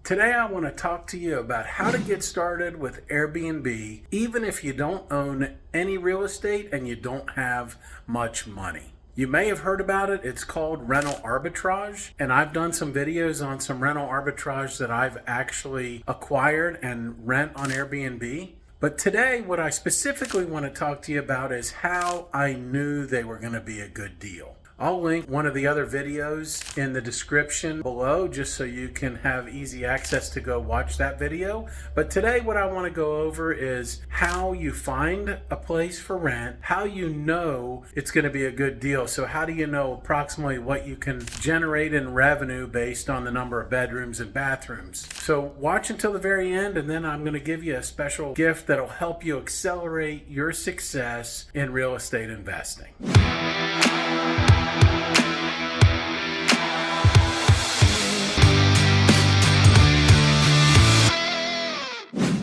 Today I want to talk to you about how to get started with Airbnb even if you don't own any real estate and you don't have much money. You may have heard about it. It's called rental arbitrage, and I've done some videos on some rental arbitrage that I've actually acquired and rent on Airbnb. But today what I specifically want to talk to you about is how I knew they were going to be a good deal. I'll link one of the other videos in the description below just so you can have easy access to go watch that video. But today what I want to go over is how you find a place for rent, how you know it's going to be a good deal. So how do you know approximately what you can generate in revenue based on the number of bedrooms and bathrooms? So watch until the very end, and then I'm going to give you a special gift that'll help you accelerate your success in real estate investing.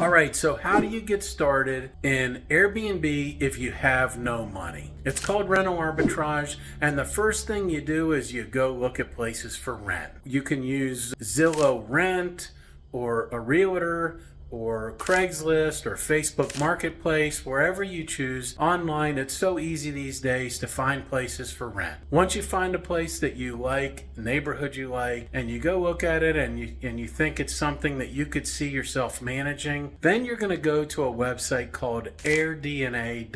All right, so how do you get started in Airbnb if you have no money? It's called rental arbitrage, and the first thing you do is you go look at places for rent. You can use Zillow Rent or a realtor or Craigslist or Facebook Marketplace, wherever you choose. Online, it's so easy these days to find places for rent. Once you find a place that you like, neighborhood you like, and you go look at it and you think it's something that you could see yourself managing, then you're going to go to a website called airdna.co.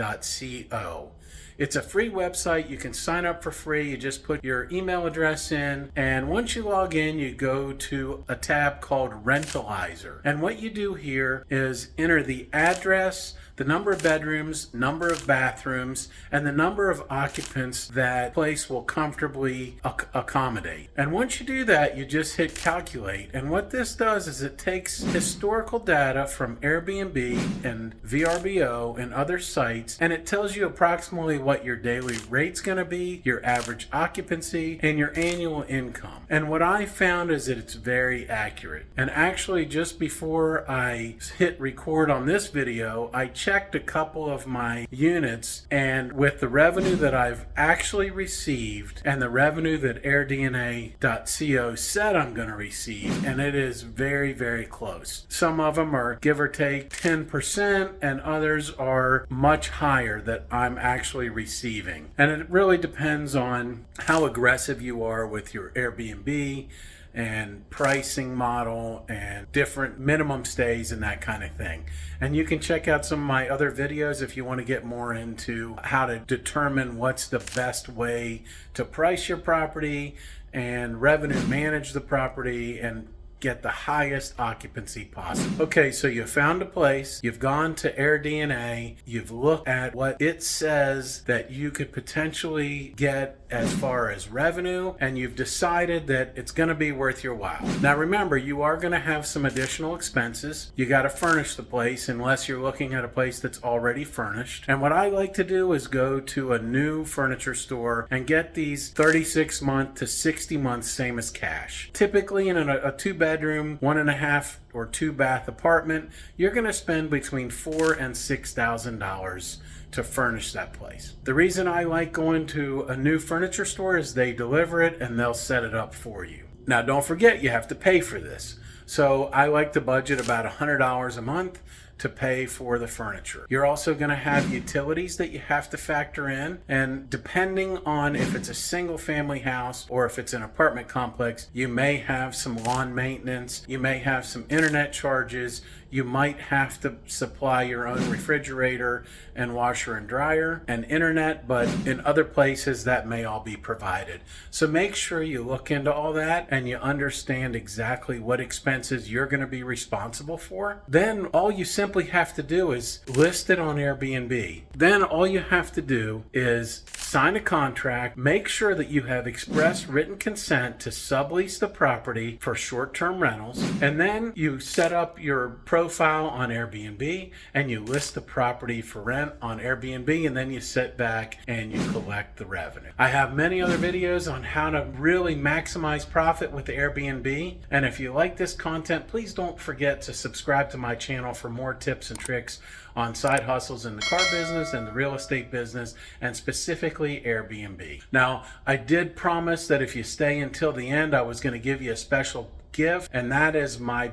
It's a free website. You can sign up for free. You just put your email address in, and once you log in, you go to a tab called Rentalizer. And what you do here is enter the address, the number of bedrooms, number of bathrooms, and the number of occupants that place will comfortably accommodate. And once you do that, you just hit calculate. And what this does is it takes historical data from Airbnb and VRBO and other sites, and it tells you approximately what your daily rate's going to be, your average occupancy, and your annual income. And what I found is that it's very accurate. And actually, just before I hit record on this video, I checked a couple of my units, and with the revenue that I've actually received and the revenue that airdna.co said I'm going to receive, and it is very, very close. Some of them are give or take 10%, and others are much higher that I'm actually receiving. And it really depends on how aggressive you are with your Airbnb and pricing model and different minimum stays and that kind of thing. And you can check out some of my other videos if you want to get more into how to determine what's the best way to price your property and revenue manage the property and get the highest occupancy possible. Okay, so you found a place, you've gone to AirDNA, you've looked at what it says that you could potentially get as far as revenue, and you've decided that it's going to be worth your while. Now remember, you are going to have some additional expenses. You got to furnish the place unless you're looking at a place that's already furnished. And what I like to do is go to a new furniture store and get these 36-month to 60 months same as cash. Typically in a two-bedroom, 1.5 or 2-bath apartment, you're going to spend between $4,000 and $6,000 to furnish that place. The reason I like going to a new furniture store is they deliver it and they'll set it up for you. Now don't forget, you have to pay for this. So I like to budget about $100 a month to pay for the furniture. You're also going to have utilities that you have to factor in, and depending on if it's a single family house or if it's an apartment complex, you may have some lawn maintenance, you may have some internet charges, you might have to supply your own refrigerator and washer and dryer and internet, but in other places that may all be provided. So make sure you look into all that and you understand exactly what expenses you're going to be responsible for. Then all you simply have to do is list it on Airbnb. Then all you have to do is sign a contract, make sure that you have express written consent to sublease the property for short-term rentals, and then you set up your profile on Airbnb and you list the property for rent on Airbnb, and then you sit back and you collect the revenue. I have many other videos on how to really maximize profit with Airbnb, and if you like this content, please don't forget to subscribe to my channel for more tips and tricks on side hustles in the car business and the real estate business, and specifically Airbnb. Now, I did promise that if you stay until the end, I was going to give you a special gift, and that is my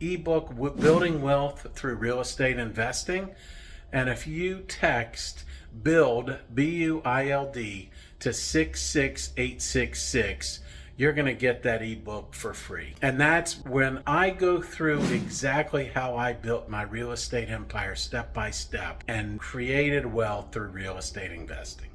ebook, Building Wealth Through Real Estate Investing. And if you text BUILD, BUILD, to 66866, you're going to get that ebook for free. And that's when I go through exactly how I built my real estate empire step by step and created wealth through real estate investing.